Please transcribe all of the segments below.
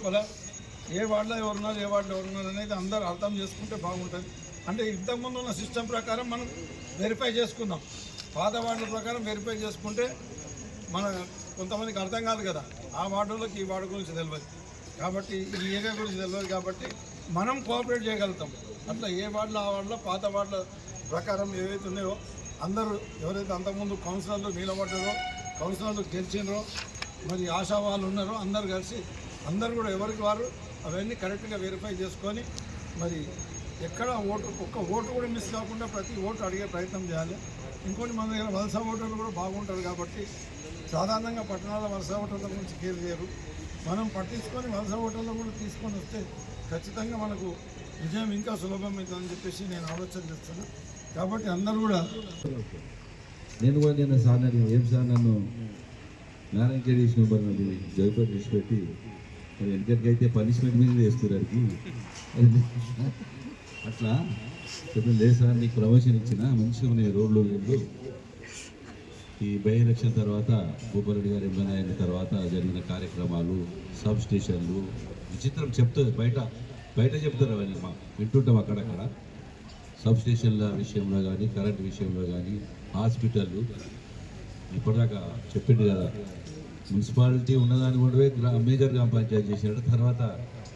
లోపల ఏ వార్డులో ఎవరున్నారు ఏ వార్డులో ఎవరున్నారు అనేది అందరూ అర్థం చేసుకుంటే బాగుంటుంది. అంటే ఇంతకుముందు ఉన్న సిస్టమ్ ప్రకారం మనం వెరిఫై చేసుకుందాం. పాత వార్డుల ప్రకారం వెరిఫై చేసుకుంటే మన కొంతమందికి అర్థం కాదు కదా, ఆ వార్డులోకి ఈ వార్డు గురించి తెలియదు కాబట్టి, ఈ ఏరియా గురించి తెలియదు కాబట్టి మనం కోఆపరేట్ చేయగలుగుతాం. అట్లా ఏ వార్డులో ఆ వార్డులో పాత వార్డుల ప్రకారం ఏవైతే ఉన్నాయో అందరూ ఎవరైతే అంతకుముందు కౌన్సిలర్లు నిలబడ్డారో, కౌన్సిలర్లు గెలిచినారో, మరి ఆశా వాళ్ళు ఉన్నారో అందరు కలిసి అందరూ కూడా ఎవరికి వారు అవన్నీ కరెక్ట్గా వెరిఫై చేసుకొని మరి ఎక్కడ ఒక్క ఓటు కూడా మిస్ కాకుండా ప్రతి ఓటు అడిగే ప్రయత్నం చేయాలి. ఇంకోటి మన దగ్గర వలస ఓటర్లు కూడా బాగుంటారు కాబట్టి సాధారణంగా పట్టణాల వలస ఓటర్ల గురించి కేర్ చేయరు. మనం పట్టించుకొని వలస ఓటర్లు కూడా తీసుకొని వస్తే ఖచ్చితంగా మనకు విజయం ఇంకా సులభమవుతుందని చెప్పేసి నేను ఆలోచన చేస్తున్నాను. కాబట్టి అందరూ కూడా నేను సార్ ఏం సార్ నన్ను నారాయణ చేసిన మరి జైపూర్ విడిచిపెట్టి మరి వెనకటికైతే పనిష్మెంట్ మీద వేస్తున్నారు అట్లా చెప్పండి. లేదు సార్ నీకు ప్రమోషన్ ఇచ్చిన మంచిగా ఉన్నాయి రోడ్లు ఈ బై ఎలక్షన్ తర్వాత భూపారెడ్డి గారు ఎమ్మెల్యే అయిన తర్వాత జరిగిన కార్యక్రమాలు, సబ్ స్టేషన్లు విచిత్రం చెప్తుంది. బయట చెప్తారు అవన్నీ వింటుంటాం అక్కడక్కడ. సబ్ స్టేషన్ల విషయంలో కానీ, కరెంట్ విషయంలో కానీ, హాస్పిటళ్ళు ఇప్పటిదాకా చెప్పిండు కదా. మున్సిపాలిటీ ఉన్నదాన్ని కూడా మేజర్ గ్రామ పంచాయతీ చేసినట్టు తర్వాత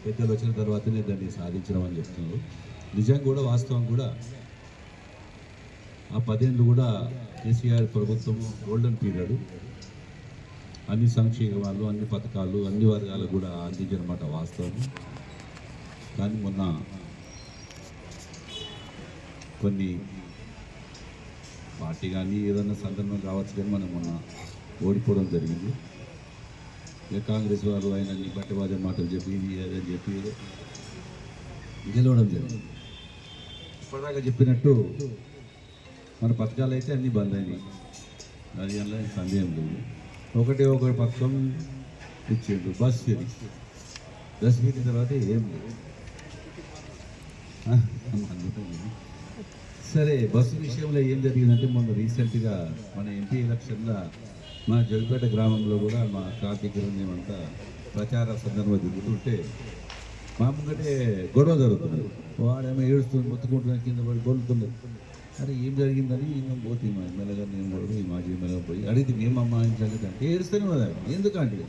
పెద్దలు వచ్చిన తర్వాతనే దాన్ని సాధించడం అని చెప్తున్నారు. నిజంగా కూడా వాస్తవం కూడా ఆ 10 ఏళ్ళు కూడా కేసీఆర్ ప్రభుత్వము గోల్డెన్ పీరియడ్. అన్ని సంక్షేమాలు, అన్ని పథకాలు, అన్ని వర్గాలకు కూడా అందించనమాట వాస్తవం. కానీ మొన్న కొన్ని పార్టీ కానీ ఏదైనా సందర్భం కావచ్చు కానీ మనం మొన్న ఓడిపోవడం జరిగింది. ఇక కాంగ్రెస్ వారు ఆయన బట్టవాదే మాటలు చెప్పి ఇది అదని చెప్పి గెలవడం జరిగింది. ఇప్పటిదాకా చెప్పినట్టు మన పథకాలు అయితే అన్నీ బంద్ అయినాయి, అది అందులో సందేహం లేదు. ఒక పథకం ఇచ్చేడు బస్ ఫీరీ. బస్ ఫీరీ తర్వాత ఏం లేదు. సరే, బస్సు విషయంలో ఏం జరిగిందంటే మొన్న రీసెంట్గా మన ఎంపీ ఎలక్షన్లో మా జగపేట గ్రామంలో కూడా మా కార్తీక మేమంతా ప్రచార సందర్భంగా తిరుగుతుంటే మా ముంగటే గొడవ జరుగుతుంది. వాడేమో ఏడుస్తుంది, మొత్తుకుంటున్నాడు, కింద పడి గొలుతున్నారు. అరే ఏం జరిగిందని మేము పోతే మా ఎమ్మెల్యే గారు నేను కూడా ఈ మాజీ ఎమ్మెల్యే పోయి అడిగితే మేము అమ్మాయించాలి అంటే ఏడుస్తూనే కదా. ఎందుకంటే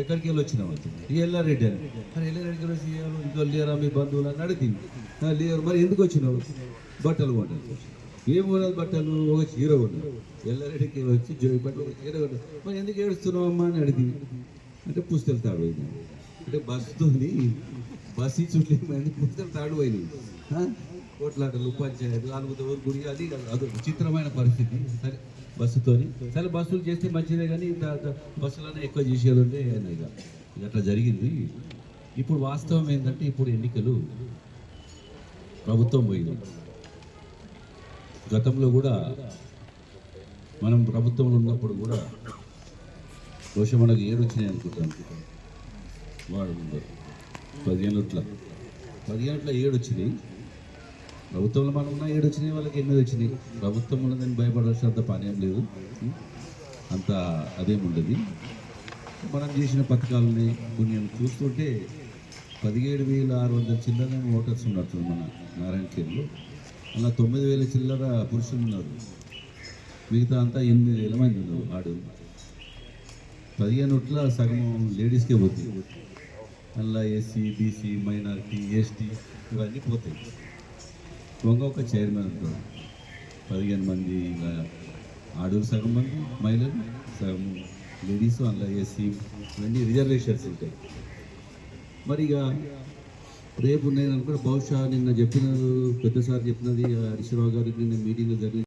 ఎక్కడికి వెళ్ళి వచ్చినాం అంటుంది ఈ ఎల్లారెడ్డి అని. అరే ఎల్లారెడ్డికి వచ్చి ఇంకో లేరా మీ బంధువులు అని అడిగింది. లేరు. మరి ఎందుకు వచ్చినావు? బట్టలు కొట్టాలి. ఏం కొనాలి బట్టలు? ఒక చీర కొన్నాడు. ఎల్లారెడ్డికి వచ్చి బట్టలు చీర కొట్టాడు. మరి ఎందుకు ఏడుస్తున్నావు అమ్మా అని అడిగింది. అంటే పుస్తలు తాడు పోయింది. అంటే బస్సు చుట్టూ పుస్తలు తాడు పోయినాయి. కోట్లాటలు, పంచాయతీ, నాలుగు గురి, అది అదొక విచిత్రమైన పరిస్థితి. సరే బస్సుతోని సరే బస్సులు చేస్తే మంచిదే కానీ బస్సులనే ఎక్కువ చేసేది ఉంటే ఇక అట్లా జరిగింది. ఇప్పుడు వాస్తవం ఏంటంటే ఇప్పుడు ఎన్నికలు ప్రభుత్వం పోయింది. గతంలో కూడా మనం ప్రభుత్వంలో ఉన్నప్పుడు కూడా బహుశా మనకు 7 వచ్చినాయి అనుకుంటాను. వాడు 15 7 వచ్చినాయి. ప్రభుత్వంలో మనం ఉన్న 7 వచ్చినాయి, వాళ్ళకి 8 వచ్చినాయి. ప్రభుత్వం ఉన్నదని భయపడాల్సినంత పని ఏం లేదు, అంత అదేముండదు. మనం చేసిన పథకాలని కొన్ని చూస్తుంటే 17,600 చిల్లర ఓటర్స్ ఉన్నారు మన నారాయణఖేడ్లో. అలా 9,000 చిల్లర పురుషులు ఉన్నారు. మిగతా అంతా 8,000 మంది ఉన్నారు ఆడవాళ్ళు. 15 ఓట్ల సగం లేడీస్కే పోతాయి. అలా ఎస్సీ, బీసీ, మైనారిటీ, ఎస్టీ ఇవన్నీ పోతాయి. ఒక చైర్మన్ ఉంటాడు. 15 మంది ఇంకా ఆడవాళ్ళు సగం మంది, మహిళలు సగం లేడీస్, అలా ఎస్సీ ఇవన్నీ రిజర్వేషన్స్ ఉంటాయి. మరి ఇక రేపు నేను అనుకుంటే బహుశా నిన్న చెప్పిన పెద్దసారి చెప్పినది హరీశ్రావు గారికి నిన్న మీటింగ్లో జరిగింది.